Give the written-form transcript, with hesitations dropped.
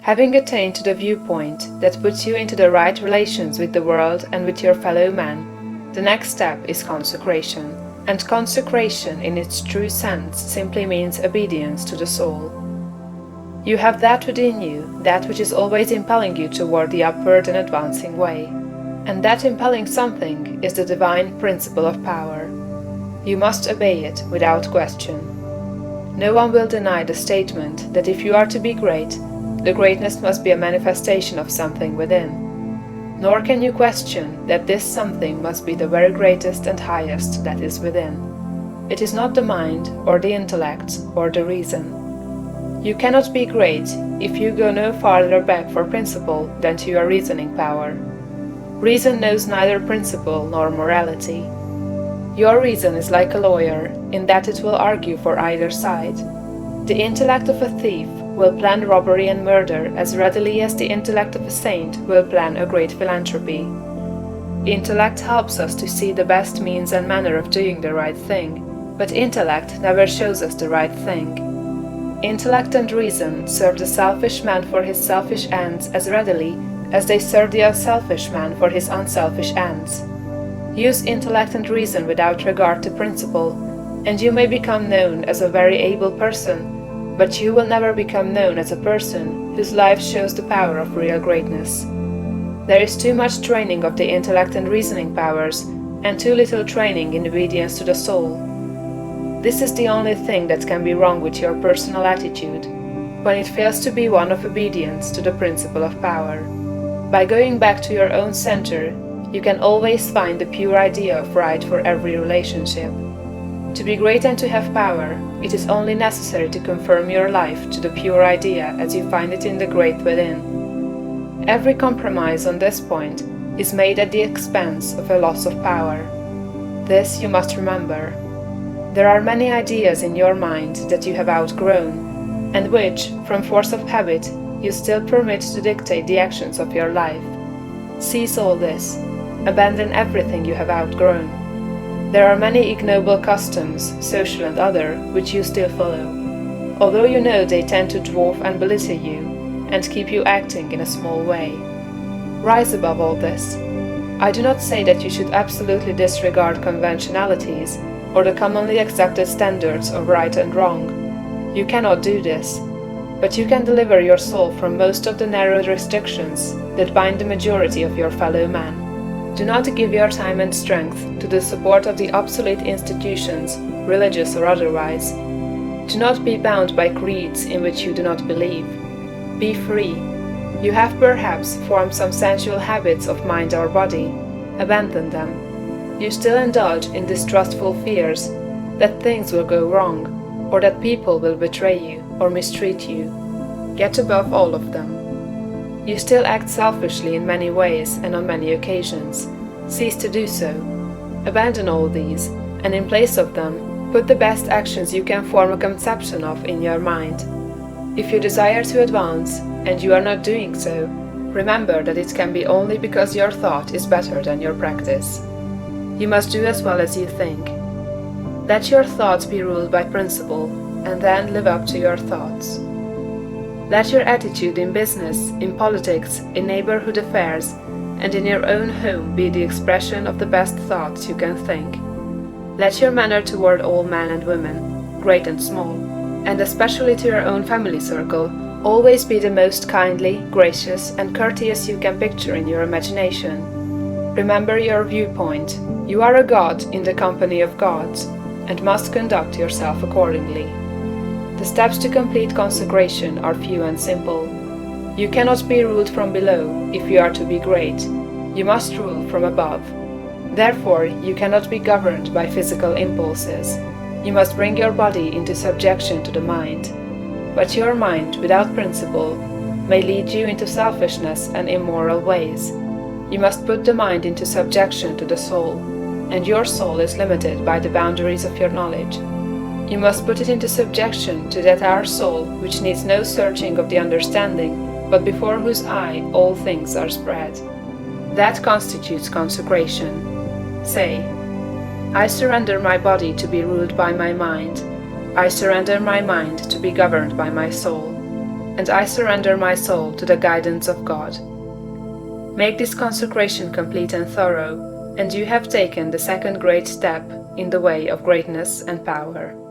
Having attained to the viewpoint that puts you into the right relations with the world and with your fellow man, the next step is consecration. And consecration in its true sense simply means obedience to the soul. You have that within you, that which is always impelling you toward the upward and advancing way. And that impelling something is the divine principle of power. You must obey it without question. No one will deny the statement that if you are to be great, the greatness must be a manifestation of something within. Nor can you question that this something must be the very greatest and highest that is within. It is not the mind, or the intellect, or the reason. You cannot be great if you go no farther back for principle than to your reasoning power. Reason knows neither principle nor morality. Your reason is like a lawyer, in that it will argue for either side. The intellect of a thief will plan robbery and murder as readily as the intellect of a saint will plan a great philanthropy. Intellect helps us to see the best means and manner of doing the right thing, but intellect never shows us the right thing. Intellect and reason serve the selfish man for his selfish ends as readily as they serve the unselfish man for his unselfish ends. Use intellect and reason without regard to principle, and you may become known as a very able person, but you will never become known as a person whose life shows the power of real greatness. There is too much training of the intellect and reasoning powers, and too little training in obedience to the soul. This is the only thing that can be wrong with your personal attitude, when it fails to be one of obedience to the principle of power. By going back to your own center, you can always find the pure idea of right for every relationship. To be great and to have power, it is only necessary to confirm your life to the pure idea as you find it in the great within. Every compromise on this point is made at the expense of a loss of power. This you must remember. There are many ideas in your mind that you have outgrown, and which, from force of habit, you still permit to dictate the actions of your life. Cease all this. Abandon everything you have outgrown. There are many ignoble customs, social and other, which you still follow, although you know they tend to dwarf and belittle you, and keep you acting in a small way. Rise above all this. I do not say that you should absolutely disregard conventionalities, or the commonly accepted standards of right and wrong. You cannot do this, but you can deliver your soul from most of the narrow restrictions that bind the majority of your fellow men. Do not give your time and strength to the support of the obsolete institutions, religious or otherwise. Do not be bound by creeds in which you do not believe. Be free. You have perhaps formed some sensual habits of mind or body. Abandon them. You still indulge in distrustful fears that things will go wrong, or that people will betray you or mistreat you. Get above all of them. You still act selfishly in many ways and on many occasions. Cease to do so. Abandon all these, and in place of them, put the best actions you can form a conception of in your mind. If you desire to advance, and you are not doing so, remember that it can be only because your thought is better than your practice. You must do as well as you think. Let your thoughts be ruled by principle, and then live up to your thoughts. Let your attitude in business, in politics, in neighborhood affairs, and in your own home be the expression of the best thoughts you can think. Let your manner toward all men and women, great and small, and especially to your own family circle, always be the most kindly, gracious, and courteous you can picture in your imagination. Remember your viewpoint. You are a god in the company of gods, and must conduct yourself accordingly. The steps to complete consecration are few and simple. You cannot be ruled from below if you are to be great. You must rule from above. Therefore, you cannot be governed by physical impulses. You must bring your body into subjection to the mind. But your mind, without principle, may lead you into selfishness and immoral ways. You must put the mind into subjection to the soul, and your soul is limited by the boundaries of your knowledge. You must put it into subjection to that our soul which needs no searching of the understanding, but before whose eye all things are spread. That constitutes consecration. Say, I surrender my body to be ruled by my mind. I surrender my mind to be governed by my soul. and I surrender my soul to the guidance of God. Make this consecration complete and thorough, and you have taken the second great step in the way of greatness and power.